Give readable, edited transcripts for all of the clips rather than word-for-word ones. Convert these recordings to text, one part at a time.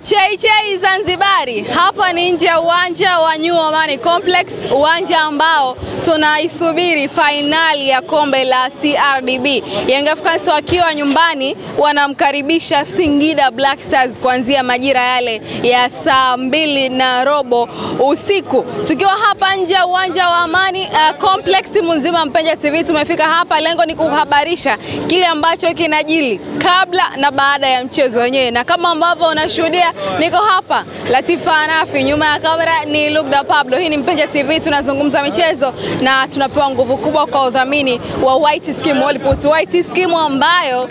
Chei Zanzibari, hapa ni nje ya uwanja wa New Amani Complex, uwanja ambao tunaisubiri finali ya kombe la CRDB. Young Africans wakiwa nyumbani wanamkaribisha Singida Black Stars kuanzia majira yale ya saa 2:15 usiku. Tukiwa hapa nje ya uwanja wa Amani Complex, mzima Mpenja TV tumefika hapa, lengo ni kuhabarisha kile ambacho kinajili kabla na baada ya mchezo wenyewe. Na kama ambavyo unashuhudia, niko hapa Latifa Anafi, nyuma ya kamera ni Lugda Pablo. Hii ni Mpenja TV, tunazungumza michezo na tunapewa nguvu kubwa kwa udhamini wa White Skim Wallput. White Skim ambayo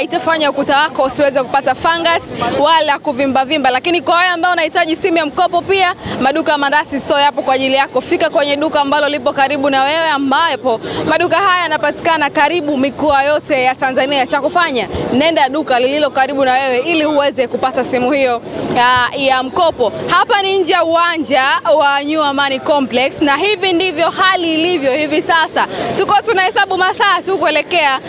itafanya ukuta wako usiweze kupata fungus wala kuvimba. Lakini kwa wale ambao unahitaji simu ya mkopo, pia maduka Mandasi Store hapo kwa ajili yako. Fika kwenye duka ambalo lipo karibu na wewe, ambapo maduka haya yanapatikana karibu mikoa yote ya Tanzania. Cha kufanya, nenda duka lililo karibu na wewe ili uweze kupata simu hiyo ya mkopo. Hapa ni nje ya uwanja wa New Amani Complex, na hivi ndivyo hali ilivyo hivi sasa. Tuko tunahesabu masaa tu kuelekea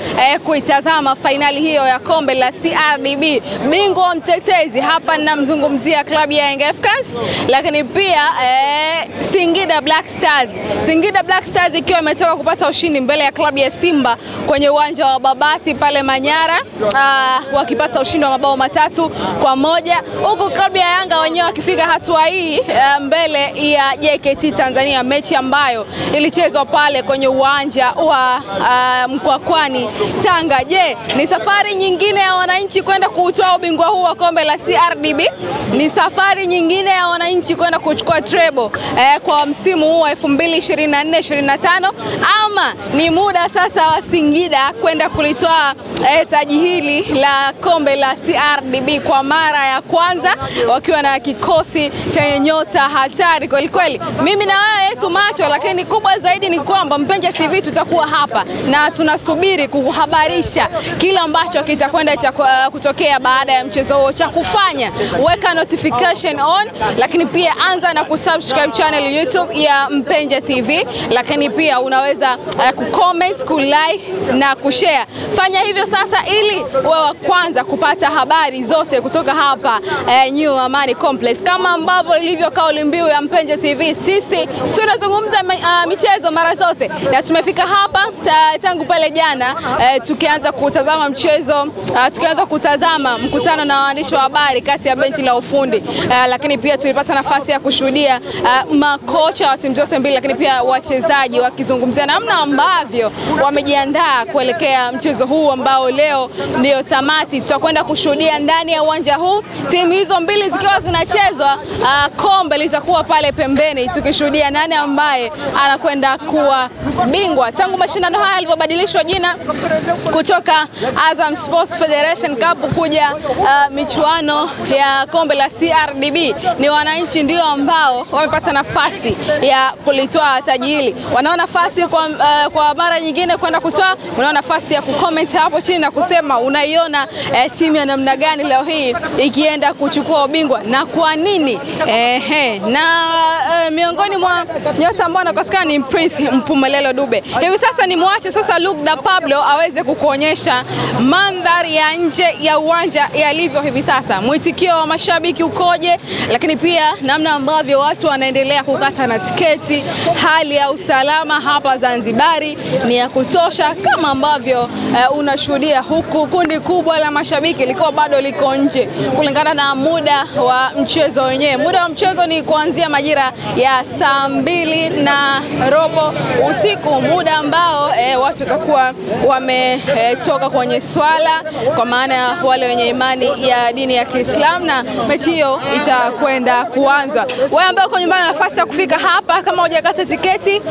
kuitazama finali hiyo ya kombe la CRDB. Bingwa mtetezi hapa ninamzungumzia klabu ya Young Africans, lakini pia Singida Black Stars. Singida Black Stars ikiwa imetoka kupata ushindi mbele ya klabu ya Simba kwenye uwanja wa Babati pale Manyara, wakipata ushindi wa mabao 3-1, huku klabu ya Yanga wenyewe wakifika hatua hii mbele ya JKT Tanzania, mechi ambayo ilichezwa pale kwenye uwanja wa Mkwakwani Tanga. Je, ni safari nyingine ya wananchi kwenda kuutoa ubingwa huu wa kombe la CRDB? Ni safari nyingine ya wananchi kwenda kuchukua treble kwa msimu huu wa 2024-25, ama ni muda sasa wa Singida kwenda kulitoa taji hili la kombe la CRDB kwa mara ya kwanza, wakiwa na kikosi chenye nyota hatari kweli kweli. Mimi na wewe yetu macho, lakini kubwa zaidi ni kwamba Mpenja TV tutakuwa hapa na tunasubiri kukuhabarisha kila ambacho kitakwenda kutokea baada ya mchezo huo. Cha kufanya, weka notification on, lakini pia anza na kusubscribe channel YouTube ya Mpenja TV, lakini pia unaweza kucomment, kulike na kushare. Fanya hivyo sasa ili uwe wa kwanza kupata habari zote kutoka hapa New Amani Complex. Kama ambavyo ilivyo kauli mbiu ya Mpenja TV, sisi tunazungumza michezo mara zote, na tumefika hapa tangu pale jana tukianza kutazama mchezo, tukianza kutazama mkutano na waandishi wa habari kati ya benchi la ufundi, lakini pia tulipata nafasi ya kushuhudia makocha wa timu zote mbili, lakini pia wachezaji wakizungumzia namna ambavyo wamejiandaa kuelekea mchezo huu ambao leo ndio tamati. Tutakwenda kushuhudia ndani ya uwanja huu timu hizo mbili zikiwa zinachezwa, kombe litakuwa pale pembeni, tukishuhudia nani ambaye anakwenda kuwa bingwa. Tangu mashindano haya yalipobadilishwa jina kutoka Azam Sports Federation Cup kuja michuano ya kombe la CRDB, ni wananchi ndio ambao wamepata nafasi ya kulitoa taji hili. Wanaona nafasi kwa mara nyingine kwenda kutoa, unaona nafasi ya kucomment hapo chini na kusema unaiona timu ya namna gani leo hii ikienda kuchukua ubingwa na kwa nini. Miongoni mwa nyota ambao wanakosekana ni Prince Mpumelelo Dube. Hivi sasa ni muache sasa Lugda Pablo aweze kukuonyesha mandhari ya nje ya uwanja yalivyo hivi sasa. Mwitikio wa mashabiki ukoje, lakini pia namna ambavyo watu wanaendelea kukata na tiketi. Hali ya usalama hapa Zanzibari ni ya kutosha, kama ambavyo unashuhudia, huku kundi kubwa la mashabiki liko bado liko nje kulingana na muda wa mchezo wenyewe. Muda wa mchezo ni kuanzia majira ya saa 2:15 usiku, muda ambao watu watakuwa wametoka kwenye swala, kwa maana ya wale wenye imani ya dini ya Kiislamu, na mechi hiyo itakwenda kuanza. Wewe ambao uko nyumbani, nafasi ya kufika hapa, kama hujakata tiketi,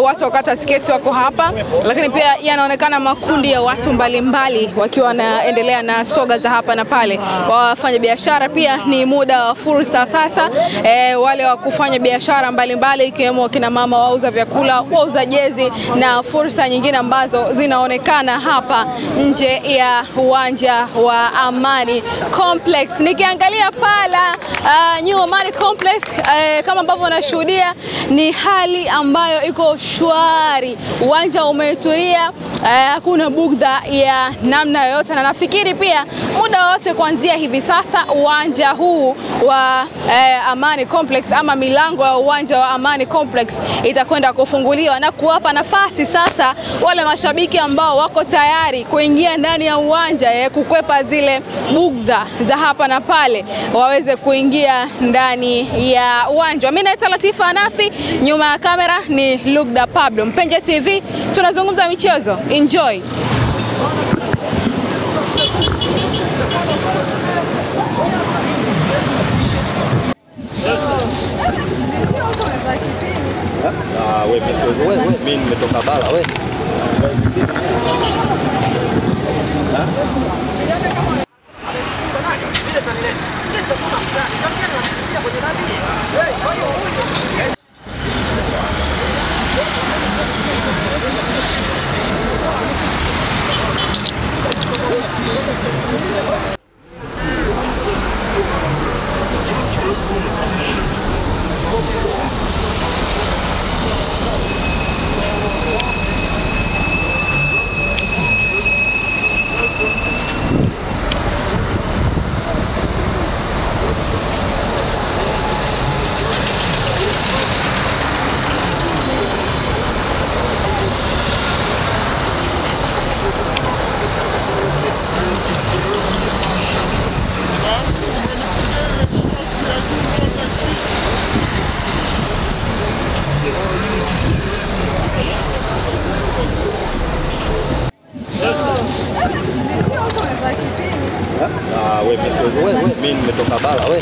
watu wakata tiketi wako hapa, lakini pia yanaonekana makundi ya watu mbalimbali wakiwa wanaendelea na soga za hapa na pale. Wafanya biashara pia ni muda wa fursa sasa, wale wa kufanya biashara mbalimbali ikiwemo kina mama wauza vyakula, wauza jezi na fursa nyingine ambazo zinaonekana hapa nje ya uwanja wa Amani Complex. Nikiangalia pala New Amani Complex, kama ambavyo unashuhudia, ni hali ambayo iko shwari. Uwanja umetulia, hakuna bugdha ya namna yoyote, na nafikiri pia muda wote kuanzia hivi sasa uwanja huu wa Amani Complex ama milango ya uwanja wa Amani Complex itakwenda kufunguliwa na kuwapa nafasi sasa wale mashabiki ambao wako tayari kuingia ndani ya uwanja kukwepa zile bugdha za hapa na pale waweze kuingia ndani ya uwanja. Mimi naitwa Latifa Anafi, nyuma ya kamera ni Lugda Pablo. Mpenja TV, tunazungumza michezo. Enjoy. Wewe mimi nimetoka bara wewe. Wewe mimi nimetoka bara wewe.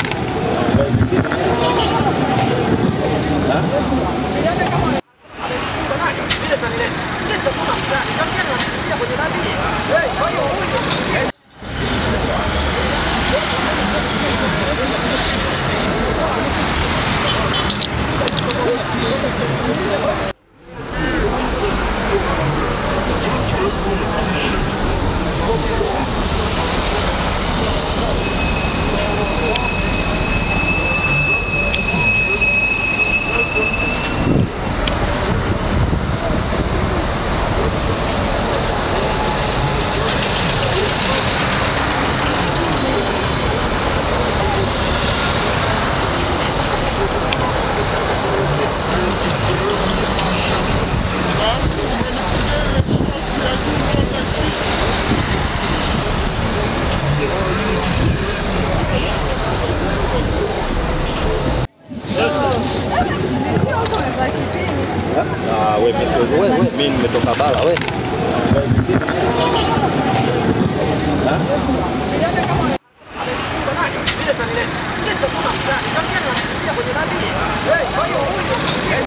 Wewe mimi nimetoka bara wewe.